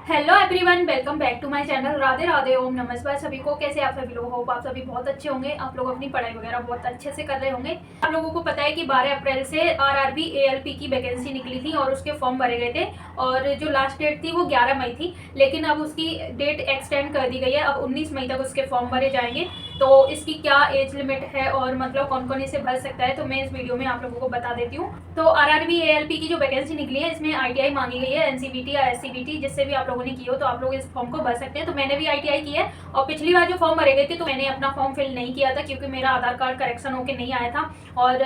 Hello everyone, welcome back to my channel. Radhe Radhe, Om नमस्कार सभी को। कैसे आप सभी लोग? होप आप सभी बहुत अच्छे होंगे। आप लोग अपनी पढ़ाई वगैरह बहुत अच्छे से कर रहे होंगे। आप लोगों को पता है कि 12 अप्रैल से आरआरबी एएलपी की वैकेंसी निकली थी और उसके फॉर्म भरे गए थे और जो लास्ट डेट थी वो 11 मई थी, लेकिन अब उसकी डेट एक्सटेंड कर दी गई है। अब 19 मई तक उसके फॉर्म भरे जाएंगे। तो इसकी क्या एज लिमिट है और मतलब कौन कौन इसे भर सकता है, तो मैं इस वीडियो में आप लोगों को बता देती हूँ। तो आरआरबी एएलपी की जो वैकेंसी निकली है इसमें आईटीआई मांगी गई है, एनसीवीटी या एससीवीटी जिससे भी आप लोगों ने की हो तो आप लोग इस फॉर्म को भर सकते हैं। तो मैंने भी आईटीआई की है और पिछली बार जो फॉर्म भरे गए थे तो मैंने अपना फॉर्म फिल नहीं किया था क्योंकि मेरा आधार कार्ड करेक्शन होकर नहीं आया था। और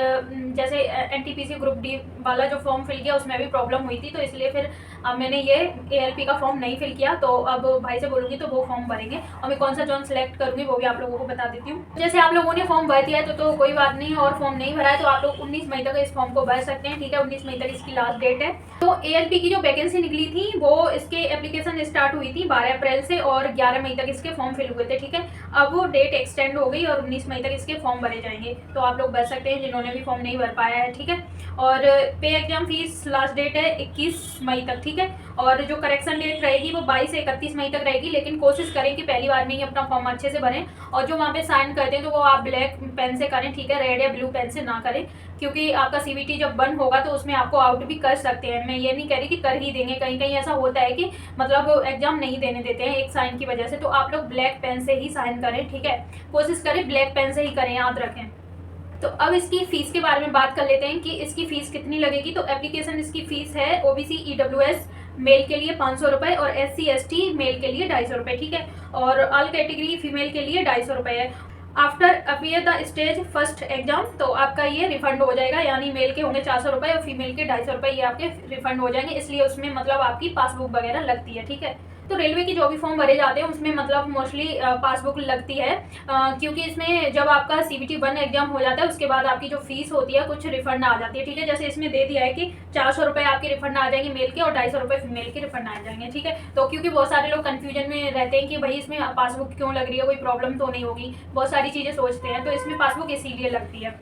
जैसे एनटीपीसी ग्रुप डी वाला जो फॉर्म फिल किया उसमें भी प्रॉब्लम हुई थी, तो इसलिए फिर मैंने ये एएलपी का फॉर्म नहीं फिल किया। तो अब भाई से बोलूँगी तो वो फॉर्म भरेंगे और मैं कौन सा जॉन सेलेक्ट करूँगी वो भी आप लोगों को बता देती हूँ। जैसे आप लोगों ने फॉर्म भर दिया है तो कोई बात नहीं, और फॉर्म नहीं भरा है तो आप लोग 19 मई तक इस फॉर्म को भर सकते हैं। ठीक है, 19 मई तक इसकी लास्ट डेट है। तो एएलपी की जो वैकेंसी निकली थी वो इसके एप्लीकेशन स्टार्ट हुई थी 12 अप्रैल से और 11 मई तक इसके फॉर्म फिल हुए थे। ठीक है, अब वो डेट एक्सटेंड हो गई और 19 मई तक इसके फॉर्म भरे जाएंगे। तो आप लोग भर सकते हैं जिन्होंने भी फॉर्म नहीं भर पाया है। ठीक है, और पे एग्जाम फीस लास्ट डेट है 21 मई तक। ठीक है, और जो करेक्शन डेट रहेगी वो 22 से 31 मई तक रहेगी, लेकिन कोशिश करें कि पहली बार में ही अपना फॉर्म अच्छे से भरें। और जो वहाँ पे साइन करते हैं तो वो आप ब्लैक पेन से करें, ठीक है, रेड या ब्लू पेन से ना करें, क्योंकि आपका सीवीटी जब बंद होगा तो उसमें आपको आउट भी कर सकते हैं। मैं ये नहीं कह रही कि कर ही देंगे, कहीं कहीं ऐसा होता है कि मतलब एग्जाम नहीं देने देते हैं एक साइन की वजह से। तो आप लोग ब्लैक पेन से ही साइन करें, ठीक है, कोशिश करें ब्लैक पेन से ही करें, याद रखें। तो अब इसकी फीस के बारे में बात कर लेते हैं कि इसकी फीस कितनी लगेगी। तो एप्लीकेशन इसकी फीस है ओबीसी ईडब्ल्यूएस मेल के लिए 500 रुपये और एससी एसटी मेल के लिए 250 रुपये। ठीक है, और ऑल कैटेगरी फीमेल के लिए 250 रुपये है। After appear the stage first exam तो आपका ये रिफंड हो जाएगा, यानी मेल के होंगे 400 रुपये और फीमेल के 250 रुपये, ये आपके रिफंड हो जाएंगे। इसलिए उसमें मतलब आपकी पासबुक वगैरह लगती है। ठीक है, तो रेलवे की जो भी फॉर्म भरे जाते हैं उसमें मतलब मोस्टली पासबुक लगती है, क्योंकि इसमें जब आपका सीबीटी 1 एग्जाम हो जाता है उसके बाद आपकी जो फीस होती है कुछ रिफंड आ जाती है। ठीक है, जैसे इसमें दे दिया है कि 400 रुपये आपके रिफंड आ जाएंगे मेल के और 250 रुपये फीमेल के रिफंड आ जाएंगे। ठीक है, तो क्योंकि बहुत सारे लोग कंफ्यूजन में रहते हैं कि भाई इसमें पासबुक क्यों लग रही है, कोई प्रॉब्लम तो नहीं होगी, बहुत सारी चीज़ें सोचते हैं, तो इसमें पासबुक इसीलिए लगती है।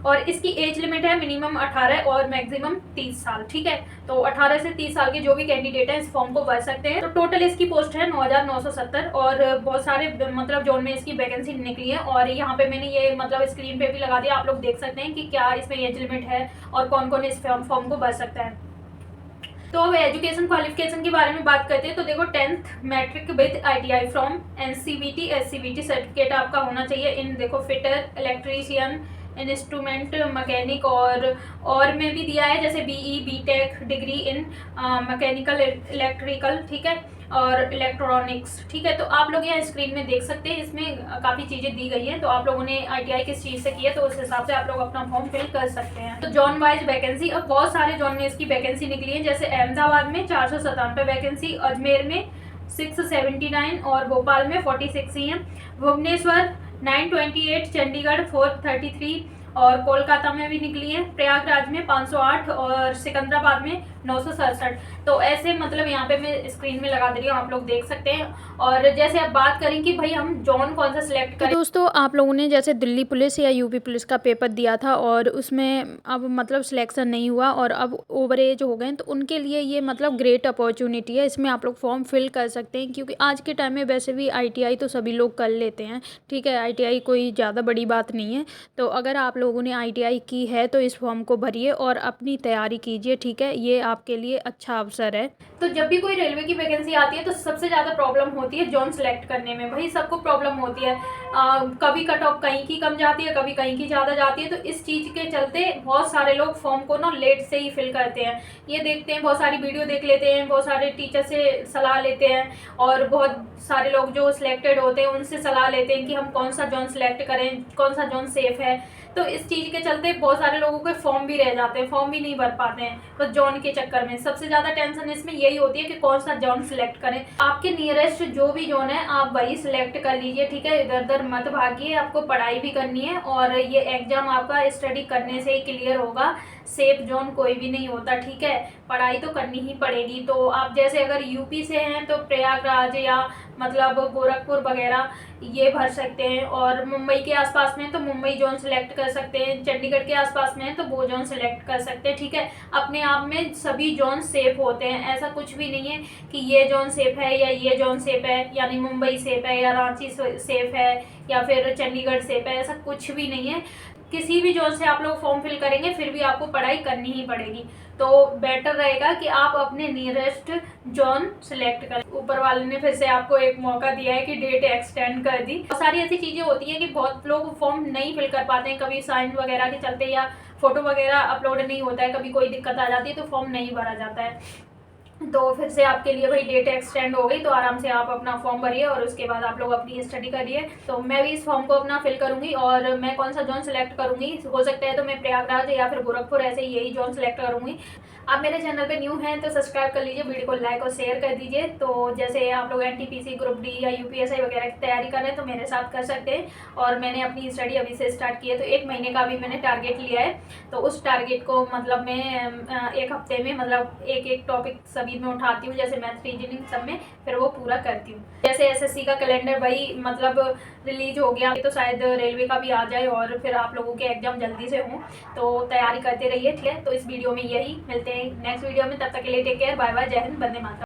और इसकी एज लिमिट है मिनिमम 18 और मैक्सिमम 30 साल। ठीक है, तो 18 से 30 साल के जो भी कैंडिडेट हैं इस फॉर्म को भर सकते हैं। तो टोटल इसकी पोस्ट है 9,970 और बहुत सारे मतलब जोन में इसकी वैकेंसी निकली है। और यहाँ पे मैंने ये मतलब स्क्रीन पे भी लगा दिया, आप लोग देख सकते हैं कि क्या इसमें एज लिमिट है और कौन कौन इस फॉर्म को भर सकता है। तो अब एजुकेशन क्वालिफिकेशन के बारे में बात करते हैं। तो देखो 10th matric with ITI from NCVT SCVT certificate आपका होना चाहिए इन, देखो, फिटर, इलेक्ट्रीशियन, इंस्ट्रूमेंट मैकेनिक और में भी दिया है जैसे BE BTech degree in mechanical electrical, ठीक है, और इलेक्ट्रॉनिक्स। ठीक है, तो आप लोग यहाँ स्क्रीन में देख सकते हैं, इसमें काफ़ी चीज़ें दी गई हैं। तो आप लोगों ने आईटीआई किस चीज़ से की है तो उस हिसाब से आप लोग अपना फॉर्म फिल कर सकते हैं। तो जॉन वाइज वैकेंसी, अब बहुत सारे जॉन में इसकी वैकेंसी निकली है, जैसे अहमदाबाद में 497 वैकेंसी, अजमेर में 679 और भोपाल में 46 ही हैं, भुवनेश्वर 928, चंडीगढ़ 433 और कोलकाता में भी निकली है, प्रयागराज में 508 और सिकंदराबाद में 967। तो ऐसे मतलब यहाँ पे मैं स्क्रीन में लगा दे रही हूँ, आप लोग देख सकते हैं। और जैसे अब बात करें कि भाई हम जॉन कौन सा सिलेक्ट करें। तो दोस्तों, आप लोगों ने जैसे दिल्ली पुलिस या यूपी पुलिस का पेपर दिया था और उसमें अब मतलब सिलेक्शन नहीं हुआ और अब ओवर एज हो गए, तो उनके लिए ये मतलब ग्रेट अपॉर्चुनिटी है। इसमें आप लोग फॉर्म फिल कर सकते हैं क्योंकि आज के टाइम में वैसे भी आईटीआई तो सभी लोग कर लेते हैं। ठीक है, आईटीआई कोई ज़्यादा बड़ी बात नहीं है। तो अगर आप लोगों ने आईटीआई की है तो इस फॉर्म को भरिए और अपनी तैयारी कीजिए। ठीक है, ये आपके लिए अच्छा अवसर है। तो जब भी कोई रेलवे की वैकेंसी आती है तो सबसे ज़्यादा प्रॉब्लम होती है जॉन सेलेक्ट करने में, भाई सबको प्रॉब्लम होती है। कभी कट ऑफ कहीं की कम जाती है, कभी कहीं की ज़्यादा जाती है। तो इस चीज़ के चलते बहुत सारे लोग फॉर्म को ना लेट से ही फिल करते हैं, ये देखते हैं, बहुत सारी वीडियो देख लेते हैं, बहुत सारे टीचर से सलाह लेते हैं और बहुत सारे लोग जो सिलेक्टेड होते हैं उनसे सलाह लेते हैं कि हम कौन सा जॉन सेलेक्ट करें, कौन सा जॉन सेफ है। तो इस चीज़ के चलते बहुत सारे लोगों के फॉर्म भी रह जाते हैं, फॉर्म भी नहीं भर पाते हैं। तो जॉन के चक्कर में सबसे ज़्यादा टेंशन इसमें यही होती है कि कौन सा जॉन सिलेक्ट करें। आपके नियरेस्ट जो भी जॉन है आप वही सिलेक्ट कर लीजिए। ठीक है, इधर उधर मत भागिए, आपको पढ़ाई भी करनी है और ये एग्जाम आपका स्टडी करने से ही क्लियर होगा। सेफ जोन कोई भी नहीं होता। ठीक है, पढ़ाई तो करनी ही पड़ेगी। तो आप जैसे अगर यूपी से हैं तो प्रयागराज या मतलब गोरखपुर वगैरह ये भर सकते हैं, और मुंबई के आसपास में तो मुंबई जोन सेलेक्ट कर सकते हैं, चंडीगढ़ के आसपास में है तो वो जोन सेलेक्ट कर सकते हैं। ठीक है, अपने आप में सभी जोन सेफ होते हैं, ऐसा कुछ भी नहीं है कि ये जोन सेफ है या ये जोन सेफ है, यानी मुंबई सेफ है या रांची सेफ है या फिर चंडीगढ़ सेफ है, ऐसा कुछ भी नहीं है। किसी भी जोन से आप लोग फॉर्म फिल करेंगे फिर भी आपको पढ़ाई करनी ही पड़ेगी। तो बेटर रहेगा कि आप अपने नियरेस्ट जोन सेलेक्ट करें। ऊपर वाले ने फिर से आपको एक मौका दिया है कि डेट एक्सटेंड कर दी। बहुत सारी ऐसी चीज़ें होती हैं कि बहुत लोग फॉर्म नहीं फिल कर पाते हैं, कभी साइन वगैरह के चलते या फोटो वगैरह अपलोड नहीं होता है, कभी कोई दिक्कत आ जाती है तो फॉर्म नहीं भरा जाता है। तो फिर से आपके लिए भाई डेट एक्सटेंड हो गई, तो आराम से आप अपना फॉर्म भरिए और उसके बाद आप लोग अपनी स्टडी करिए। तो मैं भी इस फॉर्म को अपना फिल करूंगी, और मैं कौन सा जोन सेलेक्ट करूंगी, हो सकता है तो मैं प्रयागराज या फिर गोरखपुर ऐसे यही जोन सेलेक्ट करूंगी। आप मेरे चैनल पे न्यू हैं तो सब्सक्राइब कर लीजिए, वीडियो को लाइक और शेयर कर दीजिए। तो जैसे आप लोग एनटीपीसी ग्रुप डी या यूपीएससी वगैरह की तैयारी कर रहे हैं तो मेरे साथ कर सकते हैं। और मैंने अपनी स्टडी अभी से स्टार्ट की है, तो 1 महीने का भी मैंने टारगेट लिया है। तो उस टारगेट को मतलब मैं 1 हफ्ते में मतलब एक टॉपिक सभी में उठाती हूँ, जैसे मैथ रीजनिंग सब में, फिर वो पूरा करती हूँ। जैसे एसएससी का कैलेंडर भाई मतलब रिलीज हो गया तो शायद रेलवे का भी आ जाए और फिर आप लोगों के एग्जाम जल्दी से हों, तो तैयारी करते रहिए। ठीक है, तो इस वीडियो में यही, मिलते हैं नेक्स्ट वीडियो में, तब तक के लिए टेक केयर, बाय बाय, जय हिंद, वंदे मातरम।